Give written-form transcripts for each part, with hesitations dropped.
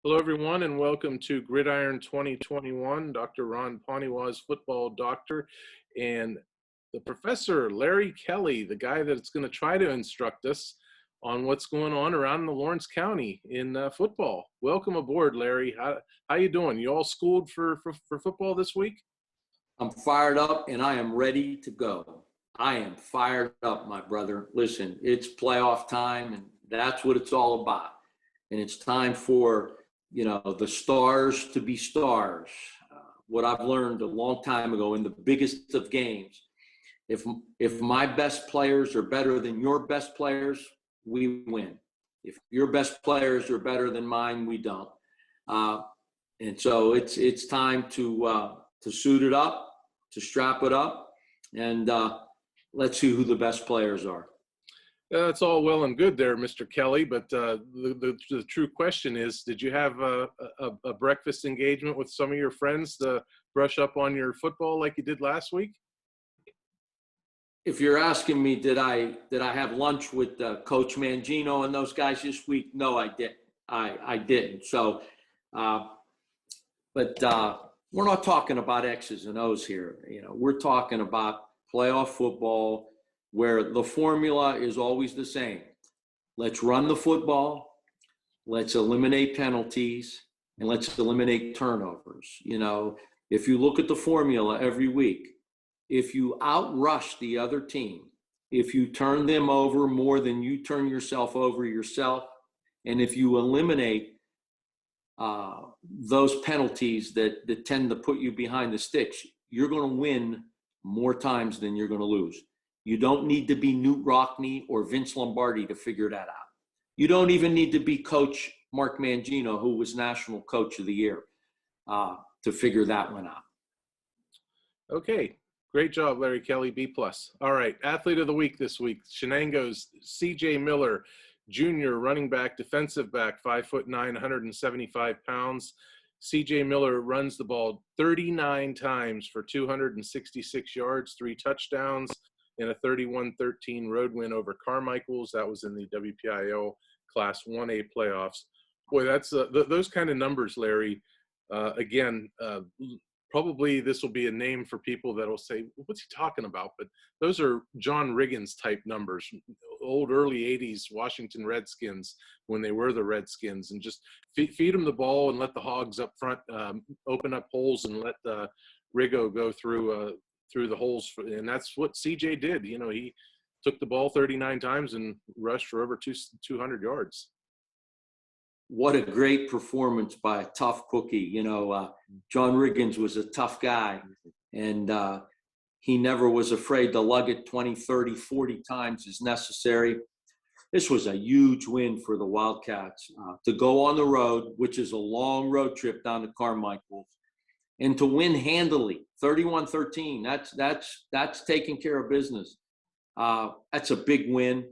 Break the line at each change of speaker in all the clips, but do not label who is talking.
Hello, everyone, and welcome to Gridiron 2021. Dr. Ron Poniewasz, football doctor, and the professor, Larry Kelly, the guy that's going to try to instruct us on what's going on around the Lawrence County in football. Welcome aboard, Larry. How you doing? You all schooled for football this week?
I'm fired up, and I am ready to go. I am fired up, my brother. Listen, it's playoff time, and that's what it's all about. And it's time for the stars to be stars. What I've learned a long time ago in the biggest of games, if my best players are better than your best players, we win. If your best players are better than mine, we don't. And so it's time to suit it up, to strap it up, and let's see who the best players are.
That's all well and good there, Mr. Kelly, but the true question is, did you have a breakfast engagement with some of your friends to brush up on your football like you did last week?
If you're asking me, did I have lunch with Coach Mangino and those guys this week? No, I didn't. I didn't. So, but we're not talking about X's and O's here. We're talking about playoff football, where the formula is always the same. Let's run the football, let's eliminate penalties, and let's eliminate turnovers. If you look at the formula every week, if you outrush the other team, if you turn them over more than you turn yourself over yourself, and if you eliminate those penalties that tend to put you behind the sticks, you're going to win more times than you're going to lose. You don't need to be Newt Rockne or Vince Lombardi to figure that out. You don't even need to be Coach Mark Mangino, who was National Coach of the Year, to figure that one out.
Okay, great job, Larry Kelly, B+. All right, Athlete of the Week this week, Shenango's C.J. Miller Jr., running back, defensive back, 5'9", 175 pounds. C.J. Miller runs the ball 39 times for 266 yards, 3 touchdowns, in a 31-13 road win over Carmichael's. That was in the WPIL Class 1A playoffs. Boy, that's those kind of numbers, Larry. Again, probably this will be a name for people that will say, what's he talking about? But those are John Riggins type numbers, old early 80s Washington Redskins when they were the Redskins, and just feed them the ball and let the Hogs up front open up holes and let Riggo go through the holes, and that's what CJ did. He took the ball 39 times and rushed for over 200 yards.
What a great performance by a tough cookie. John Riggins was a tough guy, and he never was afraid to lug it 20, 30, 40 times as necessary. This was a huge win for the Wildcats to go on the road, which is a long road trip down to Carmichael's, and to win handily, 31-13. That's taking care of business. That's a big win.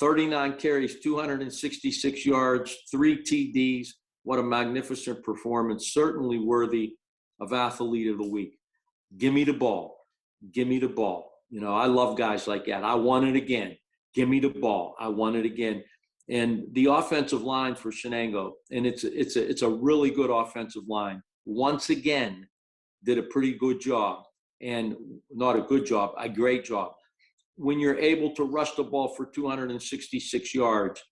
39 carries, 266 yards, 3 TDs. What a magnificent performance. Certainly worthy of Athlete of the Week. Give me the ball. Give me the ball. I love guys like that. I want it again. Give me the ball. I want it again. And the offensive line for Shenango, and it's a really good offensive line, once again did a pretty good job, and not a good job, a great job. When you're able to rush the ball for 266 yards,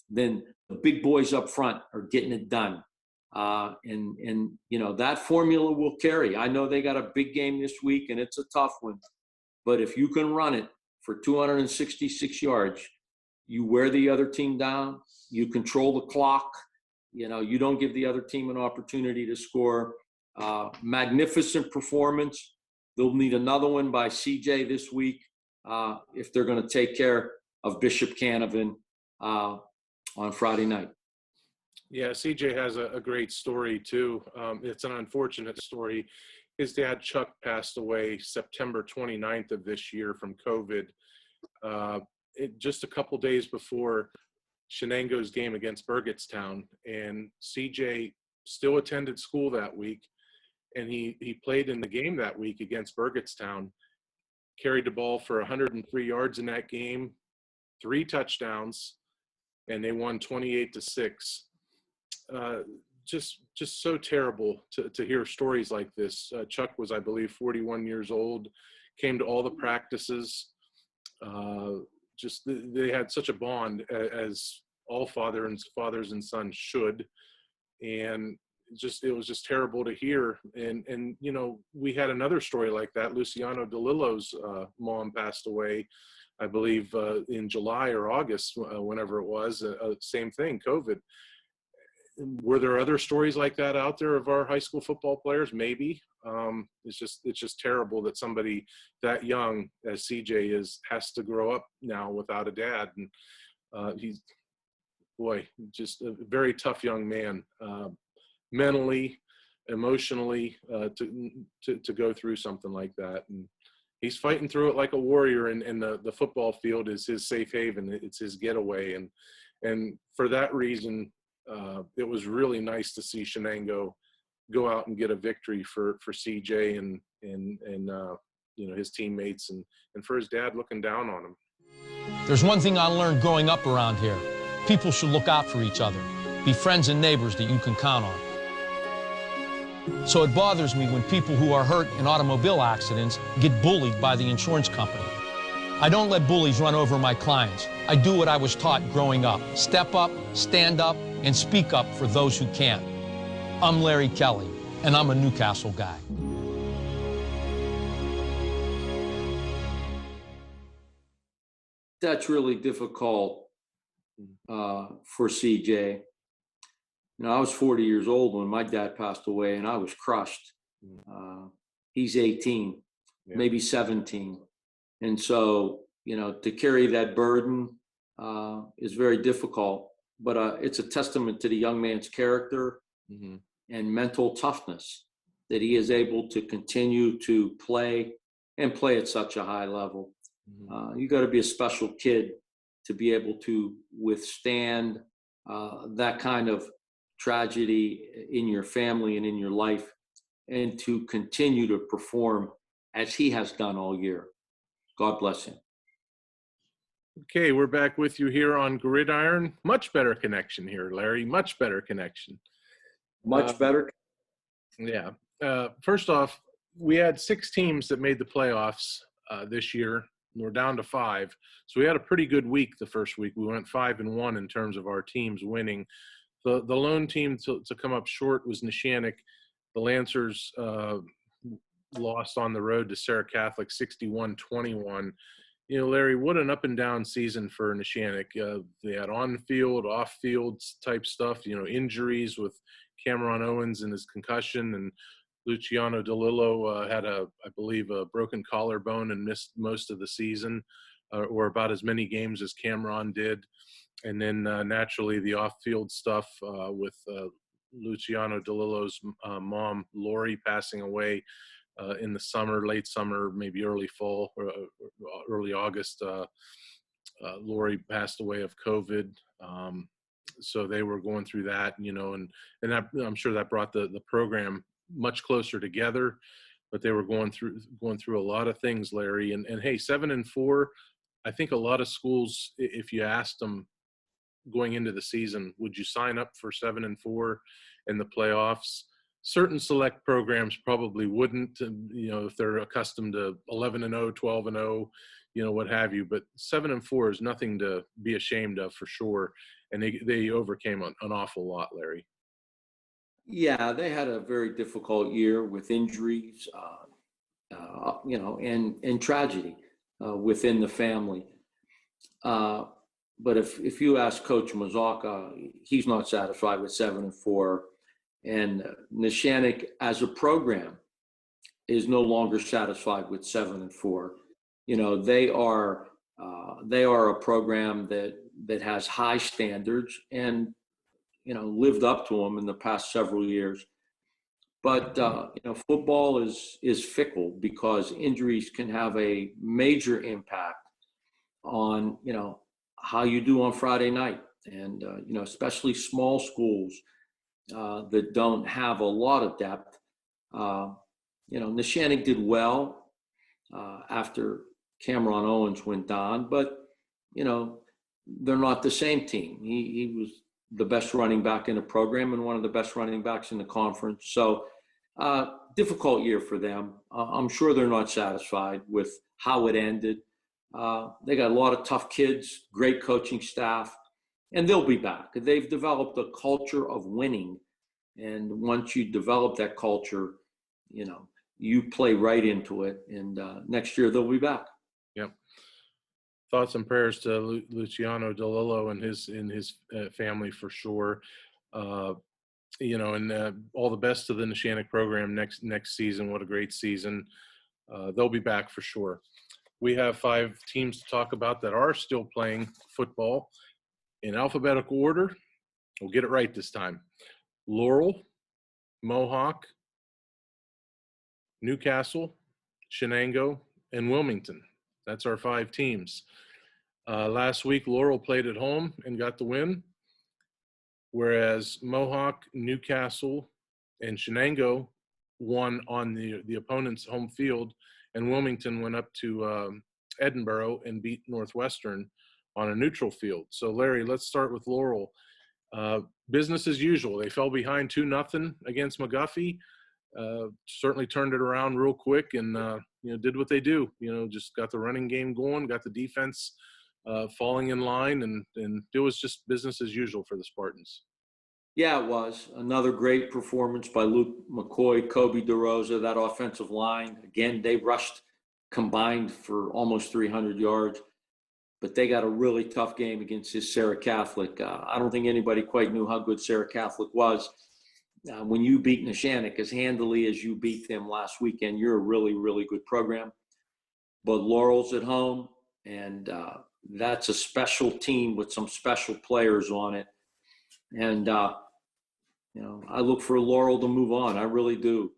then the big boys up front are getting it done. And that formula will carry. I know they got a big game this week, and it's a tough one. But if you can run it for 266 yards, you wear the other team down, you control the clock, you don't give the other team an opportunity to score. Magnificent performance. They'll need another one by CJ this week if they're going to take care of Bishop Canavan on Friday night.
Yeah, CJ has a great story too. It's an unfortunate story. His dad, Chuck, passed away September 29th of this year from COVID. Just a couple days before Shenango's game against Burgettstown, and CJ still attended school that week, and he played in the game that week against Burgettstown, carried the ball for 103 yards in that game, 3 touchdowns, and they won 28-6. just so terrible to hear stories like this. Chuck was, I believe, 41 years old, came to all the practices. They had such a bond, as all fathers and sons should. And it was just terrible to hear. And we had another story like that. Luciano DeLillo's mom passed away, I believe, in July or August, whenever it was. Same thing, COVID. Were there other stories like that out there of our high school football players? Maybe. It's just terrible that somebody that young as CJ has to grow up now without a dad. And he's, boy, just a very tough young man, mentally, emotionally, to go through something like that. And he's fighting through it like a warrior, and the football field is his safe haven. It's his getaway. And for that reason, it was really nice to see Shenango go out and get a victory for CJ and his teammates, and for his dad looking down on him.
There's one thing I learned growing up around here. People should look out for each other, be friends and neighbors that you can count on. So it bothers me when people who are hurt in automobile accidents get bullied by the insurance company. I don't let bullies run over my clients. I do what I was taught growing up. Step up, stand up, and speak up for those who can't. I'm Larry Kelly, and I'm a Newcastle guy.
That's really difficult for CJ. I was 40 years old when my dad passed away, and I was crushed. He's 18, maybe 17. And so, to carry that burden is very difficult, but it's a testament to the young man's character and mental toughness that he is able to continue to play at such a high level. You got to be a special kid to be able to withstand that kind of tragedy in your family and in your life, and to continue to perform as he has done all year. God bless him.
Okay, we're back with you here on Gridiron. Much better connection here, Larry. Much better connection.
Much better.
Yeah. First off, we had 6 teams that made the playoffs this year. We're down to 5. So we had a pretty good week the first week. We went 5-1 in terms of our teams winning. The lone team to come up short was Neshannock. The Lancers lost on the road to Sarah Catholic 61-21. Larry, what an up and down season for Neshannock. They had on-field, off-field type stuff, injuries with Cameron Owens and his concussion, and Luciano DeLillo had I believe, a broken collarbone and missed most of the season, or about as many games as Cameron did. And then naturally the off-field stuff with Luciano DeLillo's mom, Lori, passing away in the summer, late summer, maybe early fall, or early August. Lori passed away of COVID. So they were going through that, and that, I'm sure that brought the program much closer together, but they were going through a lot of things, Larry. And hey, 7-4, I think a lot of schools, if you asked them going into the season, would you sign up for 7-4 in the playoffs? Certain select programs probably wouldn't, if they're accustomed to 11-0, 12-0, what have you. But 7-4 is nothing to be ashamed of, for sure. And they overcame an awful lot, Larry.
Yeah, they had a very difficult year with injuries, and tragedy within the family. But if you ask Coach Mazaka, he's not satisfied with 7-4, and Neshannock as a program is no longer satisfied with 7-4. They are a program that has high standards and lived up to them in the past several years. But football is fickle, because injuries can have a major impact on how you do on Friday night, and especially small schools that don't have a lot of depth. Neshannock did well after Cameron Owens went down, but they're not the same team. He was the best running back in the program and one of the best running backs in the conference. So difficult year for them. I'm sure they're not satisfied with how it ended. They got a lot of tough kids, great coaching staff, and they'll be back. They've developed a culture of winning. And once you develop that culture, you play right into it. And next year they'll be back.
Yep. Thoughts and prayers to Luciano DeLillo and his family for sure. And all the best to the Neshannock program next season. What a great season. They'll be back for sure. We have 5 teams to talk about that are still playing football in alphabetical order. We'll get it right this time. Laurel, Mohawk, Newcastle, Shenango, and Wilmington. That's our 5 teams. Last week, Laurel played at home and got the win, whereas Mohawk, Newcastle, and Shenango won on the opponent's home field, and Wilmington went up to Edinburgh and beat Northwestern on a neutral field. So, Larry, let's start with Laurel. Business as usual. They fell behind 2-0 against McGuffey. Certainly turned it around real quick and did what they do. Just got the running game going, got the defense falling in line, and it was just business as usual for the Spartans.
Yeah, it was. Another great performance by Luke McCoy, Kobe DeRosa, that offensive line. Again, they rushed combined for almost 300 yards, but they got a really tough game against this Sarah Catholic. I don't think anybody quite knew how good Sarah Catholic was. When you beat Neshannock as handily as you beat them last weekend, you're a really, really good program. But Laurel's at home, and that's a special team with some special players on it. And, I look for Laurel to move on. I really do.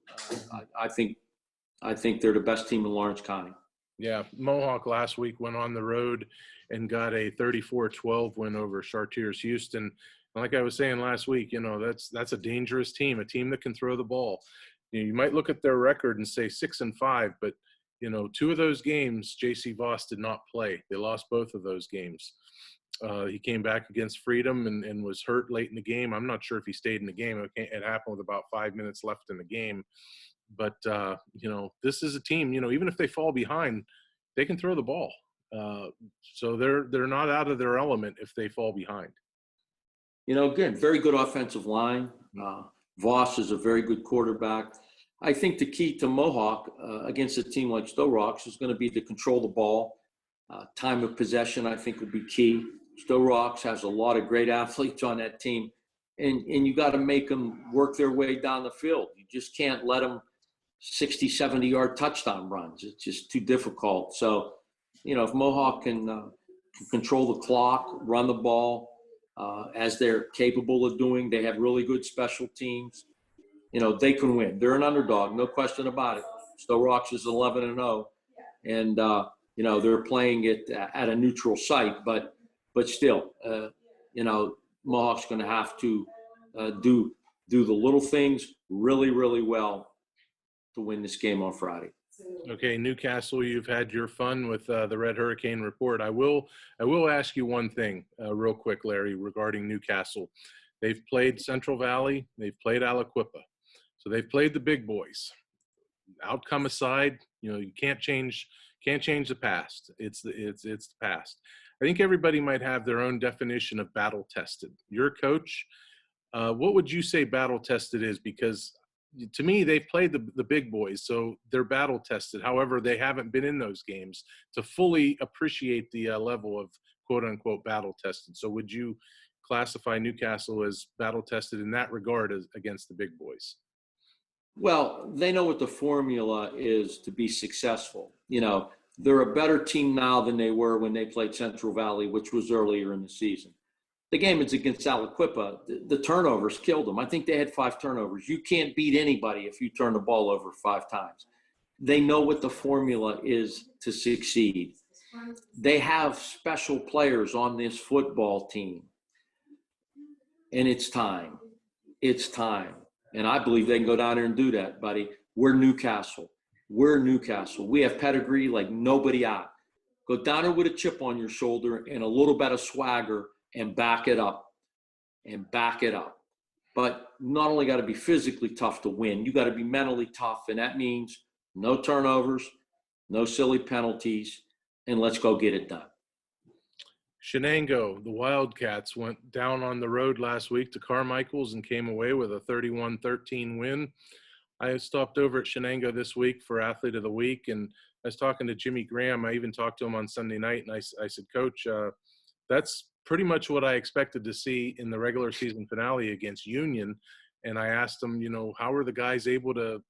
I think they're the best team in Lawrence County.
Yeah, Mohawk last week went on the road and got a 34-12 win over Chartiers Houston. And like I was saying last week, that's a dangerous team, a team that can throw the ball. You might look at their record and say 6-5, but 2 of those games, J.C. Voss did not play. They lost both of those games. He came back against Freedom and was hurt late in the game. I'm not sure if he stayed in the game. It happened with about 5 minutes left in the game. But, this is a team, even if they fall behind, they can throw the ball. So they're not out of their element if they fall behind.
Again, very good offensive line. Voss is a very good quarterback. I think the key to Mohawk against a team like Stowe Rocks is going to be to control the ball. Time of possession, I think, will be key. Stowe Rocks has a lot of great athletes on that team, and you got to make them work their way down the field. You just can't let them 60, 70-yard touchdown runs. It's just too difficult. So, if Mohawk can control the clock, run the ball, as they're capable of doing, they have really good special teams. They can win. They're an underdog, no question about it. Stowe Rocks is 11-0, and they're playing it at a neutral site, but still, Mohawk's going to have to do the little things really, really well to win this game on Friday.
Okay, Newcastle, you've had your fun with the Red Hurricane Report. I will ask you one thing real quick, Larry, regarding Newcastle. They've played Central Valley. They've played Aliquippa. So they've played the big boys. Outcome aside, you can't change the past. It's the past. I think everybody might have their own definition of battle tested. You're a coach. What would you say battle tested is? Because to me, they've played the big boys, so they're battle tested. However, they haven't been in those games to fully appreciate the level of quote unquote battle tested. So would you classify Newcastle as battle tested in that regard as against the big boys?
Well, they know what the formula is to be successful. They're a better team now than they were when they played Central Valley, which was earlier in the season. The game is against Aliquippa. The turnovers killed them. I think they had 5 turnovers. You can't beat anybody if you turn the ball over 5 times. They know what the formula is to succeed. They have special players on this football team. And it's time. It's time. And I believe they can go down there and do that, buddy. We're Newcastle. We have pedigree like nobody out. Go down there with a chip on your shoulder and a little bit of swagger and back it up. and back it up. But not only got to be physically tough to win, you got to be mentally tough. And that means no turnovers, no silly penalties, and let's go get it done.
Shenango, the Wildcats, went down on the road last week to Carmichael's and came away with a 31-13 win. I stopped over at Shenango this week for Athlete of the Week, and I was talking to Jimmy Graham. I even talked to him on Sunday night, and I said, Coach, that's pretty much what I expected to see in the regular season finale against Union. And I asked him, how are the guys able to,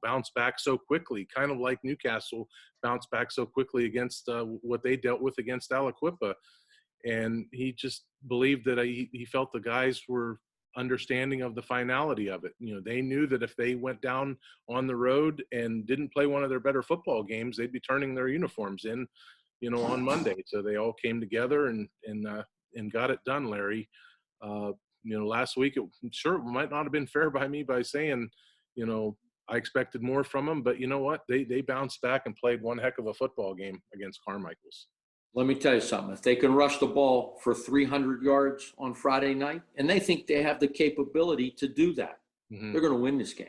bounce back so quickly, kind of like Newcastle bounced back so quickly against what they dealt with against Aliquippa. And he just believed that he felt the guys were understanding of the finality of it. They knew that if they went down on the road and didn't play one of their better football games, they'd be turning their uniforms in, on Monday. So they all came together and got it done, Larry. Last week, it might not have been fair by me by saying, I expected more from them, but you know what? They bounced back and played one heck of a football game against Carmichael's.
Let me tell you something. If they can rush the ball for 300 yards on Friday night, and they think they have the capability to do that, they're going to win this game.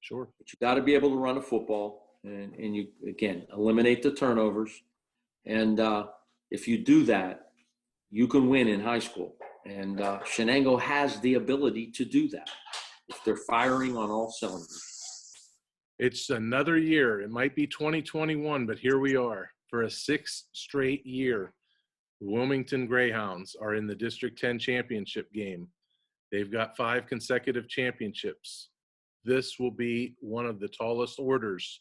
Sure.
But you got to be able to run a football and you, again, eliminate the turnovers. And if you do that, you can win in high school. And Shenango has the ability to do that if they're firing on all cylinders.
It's another year. It might be 2021, but here we are. For a sixth straight year, the Wilmington Greyhounds are in the District 10 championship game. They've got 5 consecutive championships. This will be one of the tallest orders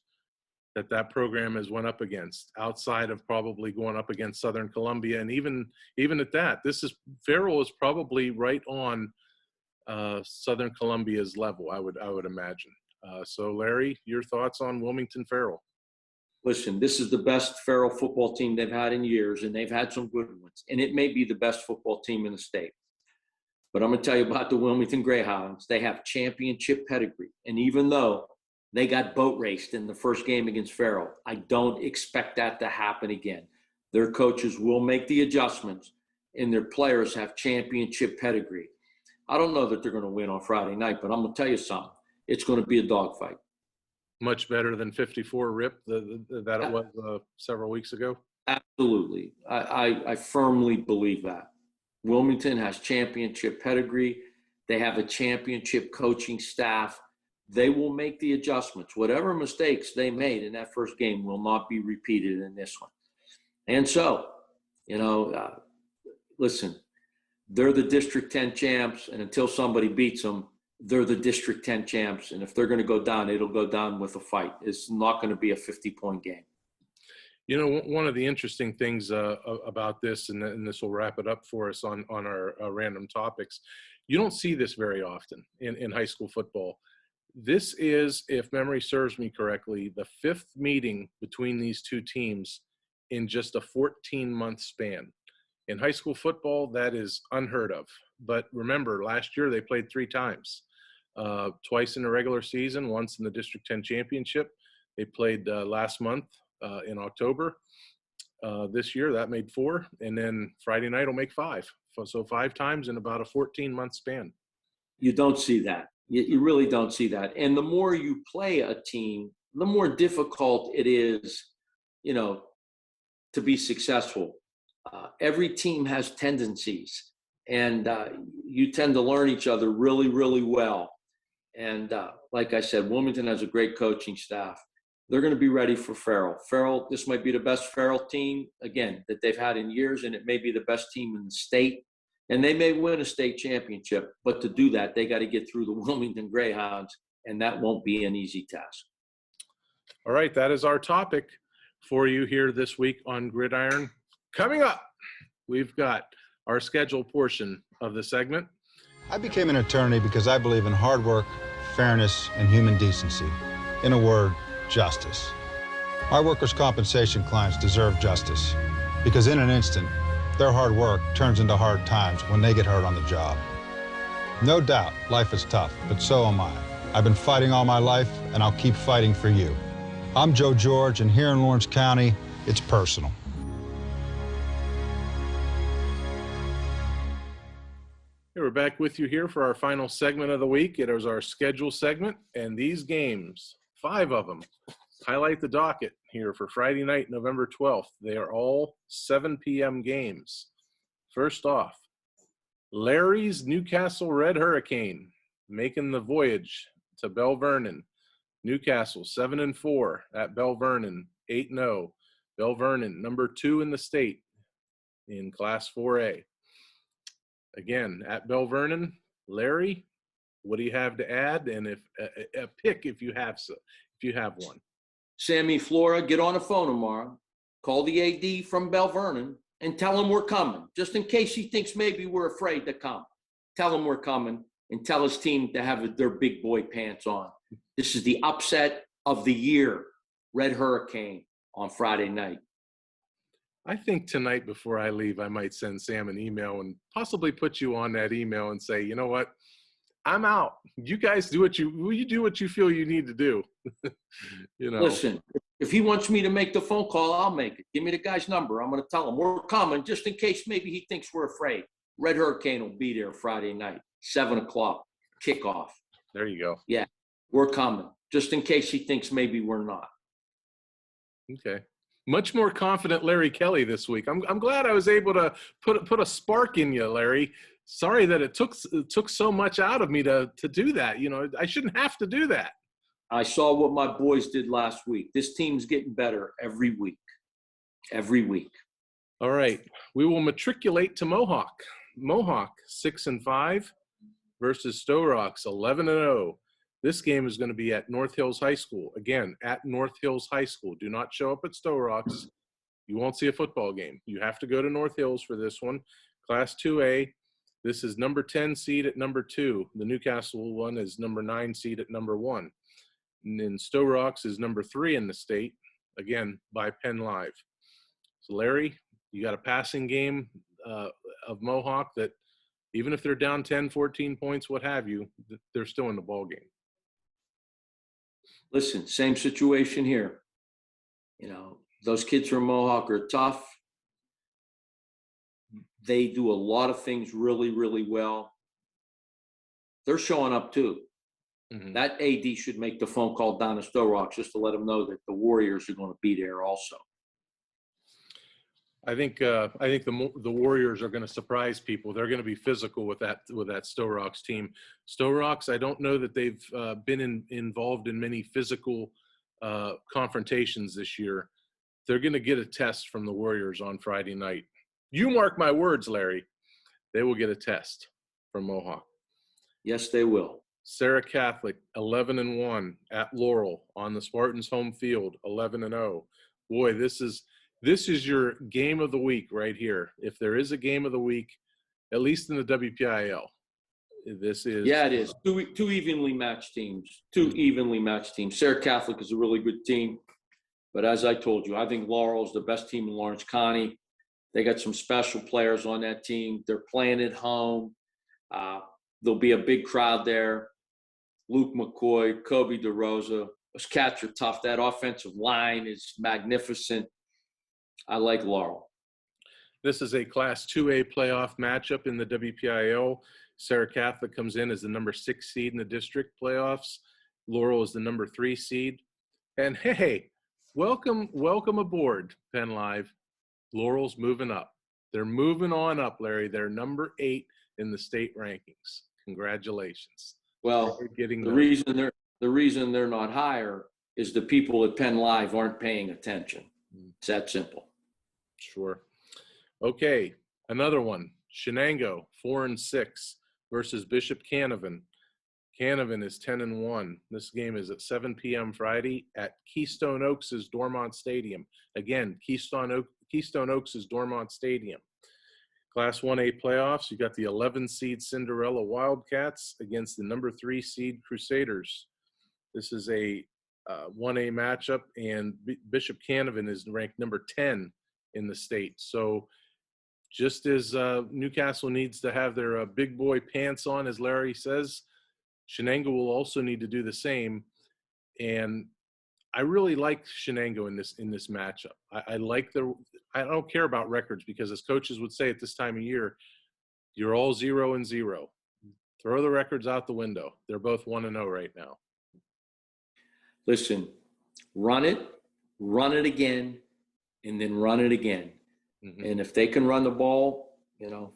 that program has went up against, outside of probably going up against Southern Columbia. And even at that, Farrell is probably right on Southern Columbia's level, I would imagine. So Larry, your thoughts on Wilmington Farrell?
Listen, this is the best Farrell football team they've had in years, and they've had some good ones. And it may be the best football team in the state. But I'm going to tell you about the Wilmington Greyhounds. They have championship pedigree. And even though they got boat raced in the first game against Farrell, I don't expect that to happen again. Their coaches will make the adjustments, and their players have championship pedigree. I don't know that they're going to win on Friday night, but I'm going to tell you something. It's going to be a dogfight.
Much better than 54 RIP that it was several weeks ago?
Absolutely. I firmly believe that. Wilmington has championship pedigree. They have a championship coaching staff. They will make the adjustments. Whatever mistakes they made in that first game will not be repeated in this one. And so, listen, they're the District 10 champs, and until somebody beats them, they're the District 10 champs. And if they're going to go down, it'll go down with a fight. It's not going to be a 50-point game.
One of the interesting things about this, and this will wrap it up for us on our random topics, you don't see this very often in high school football. This is, if memory serves me correctly, the 5th meeting between these two teams in just a 14-month span. In high school football, that is unheard of. But remember, last year they played 3 times, twice in the regular season, once in the District 10 championship. They played last month in October. This year, that made 4. And then Friday night will make 5. So 5 times in about a 14-month span.
You don't see that. You really don't see that. And the more you play a team, the more difficult it is, to be successful. Every team has tendencies, and you tend to learn each other really, really well. And like I said, Wilmington has a great coaching staff. They're going to be ready for Farrell. Farrell, this might be the best Farrell team, again, that they've had in years, and it may be the best team in the state. And they may win a state championship, but to do that, they got to get through the Wilmington Greyhounds, and that won't be an easy task.
All right, that is our topic for you here this week on Gridiron. Coming up, we've got our scheduled portion of the segment.
I became an attorney because I believe in hard work, fairness, and human decency. In a word, justice. Our workers' compensation clients deserve justice because in an instant, their hard work turns into hard times when they get hurt on the job. No doubt, life is tough, but so am I. I've been fighting all my life, and I'll keep fighting for you. I'm Joe George, and here in Lawrence County, it's personal.
Hey, we're back with you here for our final segment of the week. It is our schedule segment, and these games, 5 of them, highlight the docket here for Friday night, November 12th. They are all 7 p.m. games. First off, Larry's Newcastle Red Hurricane making the voyage to Bell Vernon. Newcastle 7-4 at Bell Vernon, 8-0. Bell Vernon, number 2 in the state in Class 4A. Again, at Bell Vernon, Larry, what do you have to add? And if a pick, if you have one.
Sammy Flora, get on the phone tomorrow. Call the AD from Bell Vernon and tell him we're coming, just in case he thinks maybe we're afraid to come. Tell him we're coming and tell his team to have their big boy pants on. This is the upset of the year, Red Hurricane on Friday night.
I think tonight before I leave, I might send Sam an email and possibly put you on that email and say, you know what, I'm out. You guys do what you feel you need to do. You know.
Listen, if he wants me to make the phone call, I'll make it. Give me the guy's number. I'm going to tell him we're coming, just in case maybe he thinks we're afraid. Red Hurricane will be there Friday night, 7:00 kickoff.
There you go.
Yeah, we're coming, just in case he thinks maybe we're not.
Okay. Much more confident Larry Kelly this week. I'm glad I was able to put a spark in you, Larry. Sorry that it took so much out of me to do that. You know, I shouldn't have to do that.
I saw what my boys did last week. This team's getting better every week. Every week.
All right. We will matriculate to Mohawk. Mohawk 6-5 versus Stowe Rocks 11-0. This game is going to be at North Hills High School. Again, at North Hills High School. Do not show up at Stowe Rocks. You won't see a football game. You have to go to North Hills for this one. Class 2A. This is number 10 seed at number 2. The Newcastle one is number 9 seed at number 1. And then Stowe Rocks is number 3 in the state, again, by Penn Live. So, Larry, you got a passing game of Mohawk that even if they're down 10, 14 points, what have you, they're still in the ball game.
Listen, same situation here. You know, those kids from Mohawk are tough. They do a lot of things really, really well. They're showing up too. Mm-hmm. That AD should make the phone call down to Stowe Rocks just to let them know that the Warriors are going to be there also.
I think the Warriors are going to surprise people. They're going to be physical with that Stowe Rocks team. Stowe Rocks, I don't know that they've been involved in many physical confrontations this year. They're going to get a test from the Warriors on Friday night. You mark my words, Larry. They will get a test from Mohawk.
Yes, they will.
Sarah Catholic 11-1 at Laurel on the Spartans home field 11-0. Boy, this is your game of the week right here. If there is a game of the week, at least in the WPIL, this is.
Yeah, it is. Two evenly matched teams. Sarah Catholic is a really good team. But as I told you, I think Laurel is the best team in Lawrence County. They got some special players on that team. They're playing at home. There'll be a big crowd there. Luke McCoy, Kobe DeRosa. Those cats are tough. That offensive line is magnificent. I like Laurel.
This is a Class 2A playoff matchup in the WPIL. Sarah Catholic comes in as the number 6 seed in the district playoffs. Laurel is the number 3 seed. And hey, welcome aboard, Penn Live. Laurel's moving up. They're moving on up, Larry. They're number 8 in the state rankings. Congratulations.
Well, the reason they're not higher is the people at Penn Live aren't paying attention. It's that simple.
Sure. Okay, another one. Shenango 4-6 versus Bishop Canavan. Canavan is 10-1. This game is at 7 p.m. Friday at Keystone Oaks' Dormont Stadium. Again, Keystone Oaks' Dormont Stadium. Class 1A playoffs, you got the 11 seed Cinderella Wildcats against the number 3 seed Crusaders. This is a 1A matchup, and Bishop Canavan is ranked number 10 in the state. So just as Newcastle needs to have their big boy pants on, as Larry says, Shenango will also need to do the same. And I really like Shenango in this matchup. I don't care about records because, as coaches would say at this time of year, you're all 0-0. Throw the records out the window. They're both 1-0 right now.
Listen, run it again, and then run it again.
Mm-hmm.
And if they can run the ball,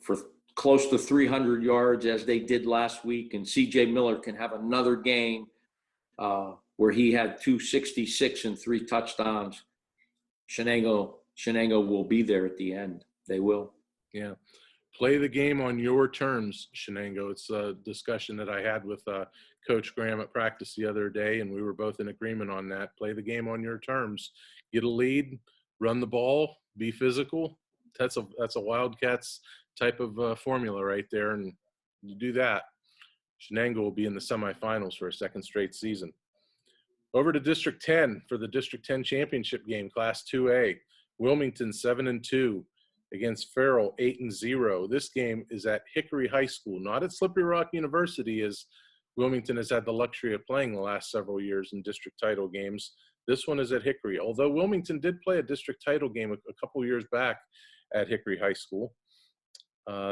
for close to 300 yards as they did last week, and CJ Miller can have another game where he had 266 and 3 touchdowns, Shenango will be there at the end. They will.
Yeah. Play the game on your terms, Shenango. It's a discussion that I had with Coach Graham at practice the other day, and we were both in agreement on that. Play the game on your terms. Get a lead, run the ball, be physical. That's a Wildcats type of formula right there, and you do that, Shenango will be in the semifinals for a second straight season. Over to District 10 for the District 10 championship game, Class 2A. Wilmington 7-2 against Farrell 8-0. This game is at Hickory High School, not at Slippery Rock University, as Wilmington has had the luxury of playing the last several years in district title games. This one is at Hickory, although Wilmington did play a district title game a couple years back at Hickory High School.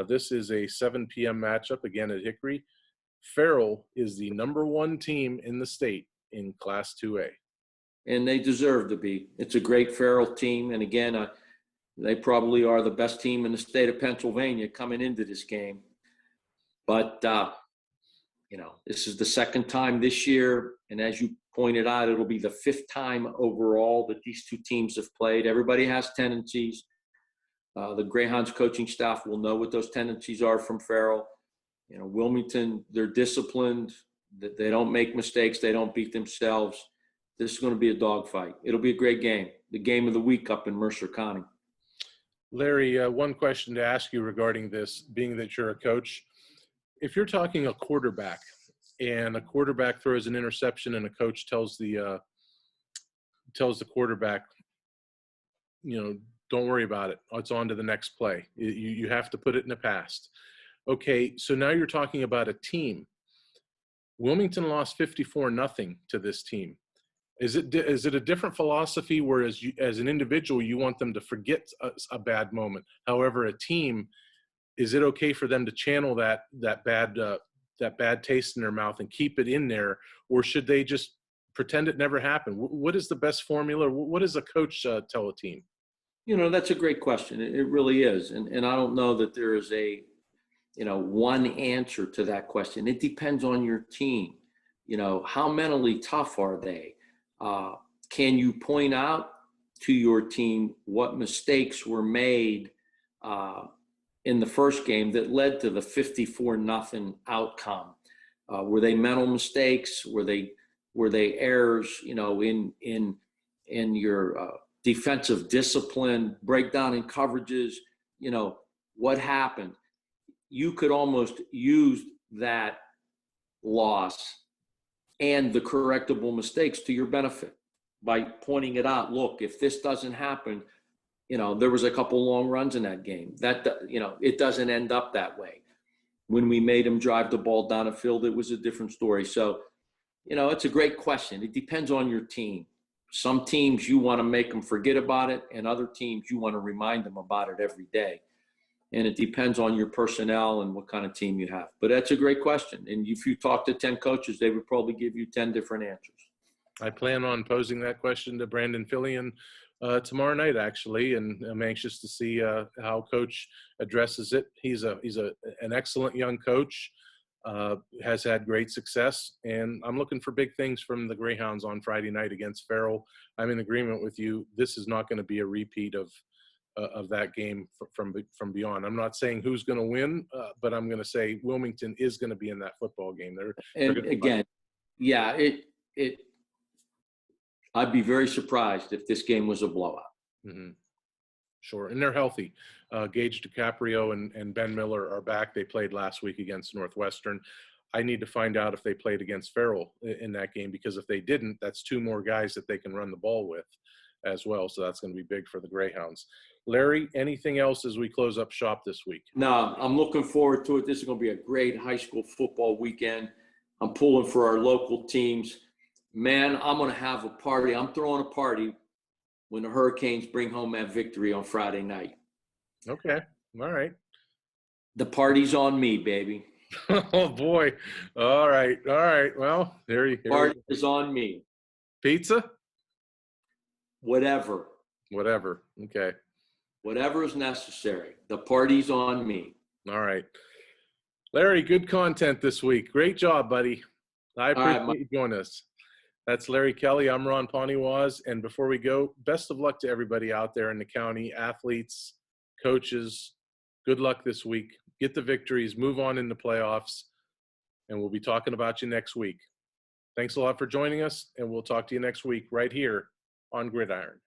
This is a 7 p.m. matchup, again at Hickory. Farrell is the #1 team in the state in Class 2A.
And they deserve to be. It's a great Farrell team. And again, they probably are the best team in the state of Pennsylvania coming into this game. But, this is the second time this year. And as you pointed out, it'll be the 5th time overall that these two teams have played. Everybody has tendencies. The Greyhounds coaching staff will know what those tendencies are from Farrell. Wilmington, they're disciplined. They don't make mistakes. They don't beat themselves. This is going to be a dogfight. It'll be a great game. The game of the week up in Mercer County.
Larry, one question to ask you regarding this, being that you're a coach. If you're talking a quarterback and a quarterback throws an interception and a coach tells the quarterback, don't worry about it. It's on to the next play. You have to put it in the past. Okay, so now you're talking about a team. Wilmington lost 54-0 to this team. Is it a different philosophy, whereas as an individual, you want them to forget a bad moment? However, a team, is it okay for them to channel that bad taste in their mouth and keep it in there, or should they just pretend it never happened? What is the best formula? What does a coach tell a team?
That's a great question. It really is. And I don't know that there is a, one answer to that question. It depends on your team. How mentally tough are they? Can you point out to your team what mistakes were made in the first game that led to the 54-0 outcome? Were they mental mistakes? Were they errors, in your defensive discipline, breakdown in coverages? What happened? You could almost use that loss and the correctable mistakes to your benefit by pointing it out. Look, if this doesn't happen, there was a couple long runs in that game. That, it doesn't end up that way. When we made him drive the ball down the field, it was a different story. So, it's a great question. It depends on your team. Some teams you want to make them forget about it, and other teams you want to remind them about it every day. And it depends on your personnel and what kind of team you have. But that's a great question. And if you talk to 10 coaches, they would probably give you 10 different answers.
I plan on posing that question to Brandon Fillion tomorrow night, actually, and I'm anxious to see how Coach addresses it. He's an excellent young coach, has had great success, and I'm looking for big things from the Greyhounds on Friday night against Farrell. I'm in agreement with you. This is not going to be a repeat of that game from beyond. I'm not saying who's going to win, but I'm going to say Wilmington is going to be in that football game.
And again, yeah, I'd be very surprised if this game was a blowout.
Mm-hmm. Sure, and they're healthy. Gage DiCaprio and Ben Miller are back. They played last week against Northwestern. I need to find out if they played against Farrell in that game, because if they didn't, that's 2 more guys that they can run the ball with as well. So that's going to be big for the Greyhounds. Larry, anything else as we close up shop this week?
No, I'm looking forward to it. This is going to be a great high school football weekend. I'm pulling for our local teams. Man, I'm going to have a party. I'm throwing a party when the Hurricanes bring home that victory on Friday night.
Okay. All right.
The party's on me, baby.
Oh boy. All right. All right. Well, here
Party is on me.
Pizza?
Whatever.
Whatever. Okay.
Whatever is necessary. The party's on me.
All right. Larry, good content this week. Great job, buddy. I appreciate you joining us. That's Larry Kelly. I'm Ron Poniewasz. And before we go, best of luck to everybody out there in the county, athletes, coaches. Good luck this week. Get the victories, move on in the playoffs, and we'll be talking about you next week. Thanks a lot for joining us, and we'll talk to you next week right here on Gridiron.